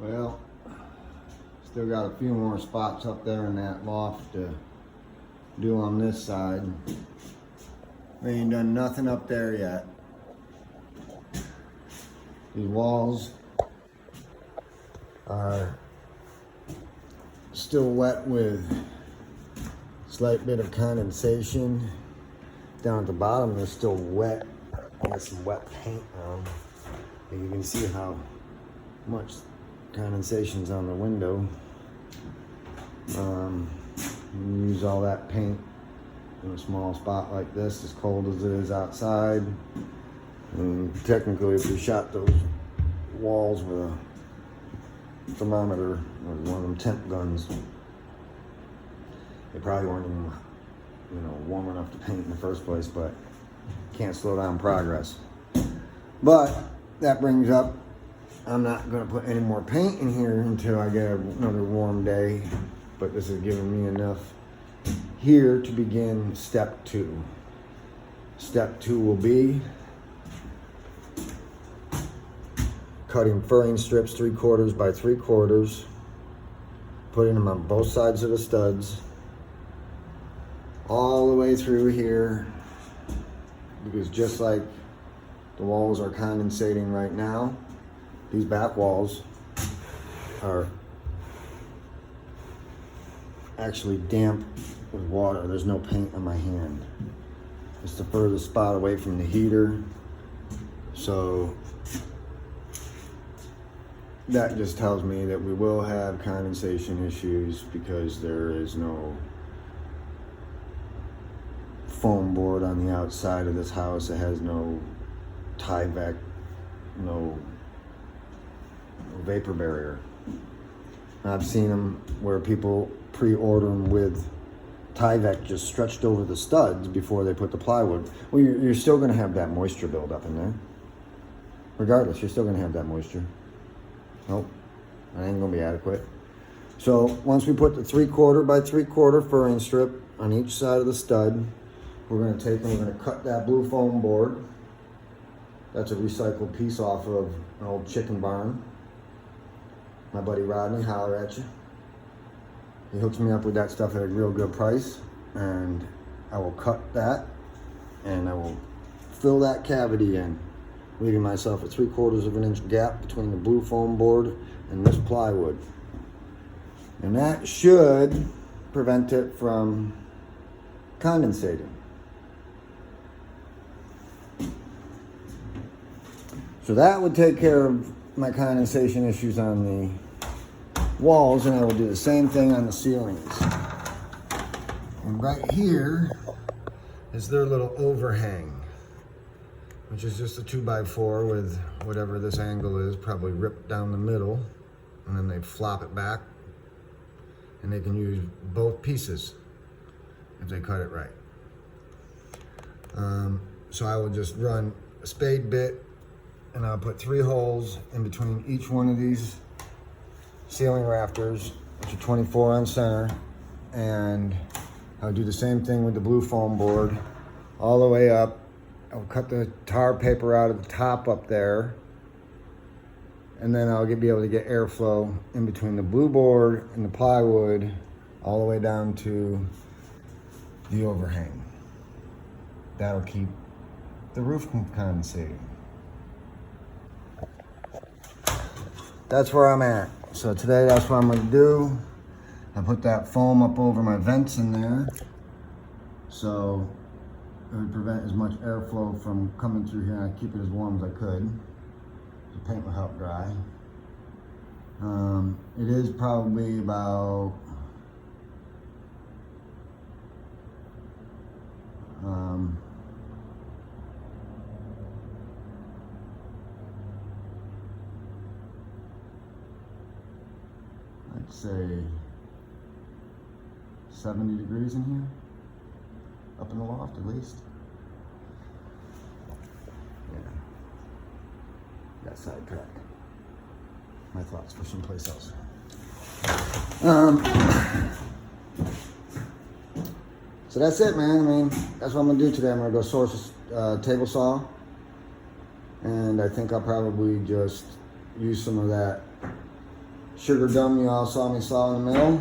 Well, still got a few more spots up there in that loft to do on this side. We ain't done nothing up there yet. These walls are still wet with a slight bit of condensation. Down at the bottom, they're still wet. Got some wet paint on. And you can see how much condensation's on the window. You use all that paint in a small spot like this, as cold as it is outside. And technically, if we shot those walls with a thermometer or one of them temp guns, they probably weren't even, warm enough to paint in the first place, but can't slow down progress. But that brings up, I'm not going to put any more paint in here until I get another warm day, but this is giving me enough here to begin step 2. Step 2 will be cutting furring strips 3/4 by 3/4, putting them on both sides of the studs, all the way through here, because just like the walls are condensating right now, these back walls are actually damp with water. There's no paint on my hand. It's the furthest spot away from the heater. So that just tells me that we will have condensation issues because there is no foam board on the outside of this house. It has no Tyvek, no vapor barrier. I've seen them where people pre-order them with Tyvek just stretched over the studs before they put the plywood. Well, you're still going to have that moisture build up in there. Regardless, you're still going to have that moisture. Nope, that ain't going to be adequate. So once we put the 3/4 by 3/4 furring strip on each side of the stud, we're going to take and we're going to cut that blue foam board. That's a recycled piece off of an old chicken barn. My buddy Rodney, holler at you. He hooks me up with that stuff at a real good price, and I will cut that and I will fill that cavity in, leaving myself a 3/4 inch gap between the blue foam board and this plywood. And that should prevent it from condensating. So that would take care of my condensation issues on the walls, and I will do the same thing on the ceilings. And right here is their little overhang, which is just a 2x4 with whatever this angle is, probably ripped down the middle, and then they flop it back, and they can use both pieces if they cut it right. So I will just run a spade bit, and I'll put 3 holes in between each one of these ceiling rafters, which are 24 on center, and I'll do the same thing with the blue foam board all the way up. I'll cut the tar paper out of the top up there, and then I'll be able to get airflow in between the blue board and the plywood all the way down to the overhang. That'll keep the roof from condensating. That's where I'm at. So today that's what I'm gonna do. I put that foam up over my vents in there, so it would prevent as much airflow from coming through here, and I'd keep it as warm as I could. The paint will help dry. It is probably about I'd say 70 degrees in here, up in the loft at least. Yeah, got sidetracked. My thoughts were someplace else. So that's it, man. I mean, that's what I'm gonna do today. I'm gonna go source a table saw, and I think I'll probably just use some of that sugar gum you all saw me saw in the mill,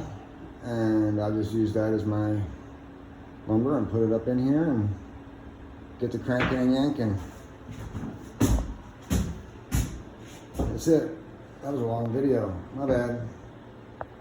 and I'll just use that as my lumber and put it up in here and get the cranking and yanking. That's it. That was a long video. My bad.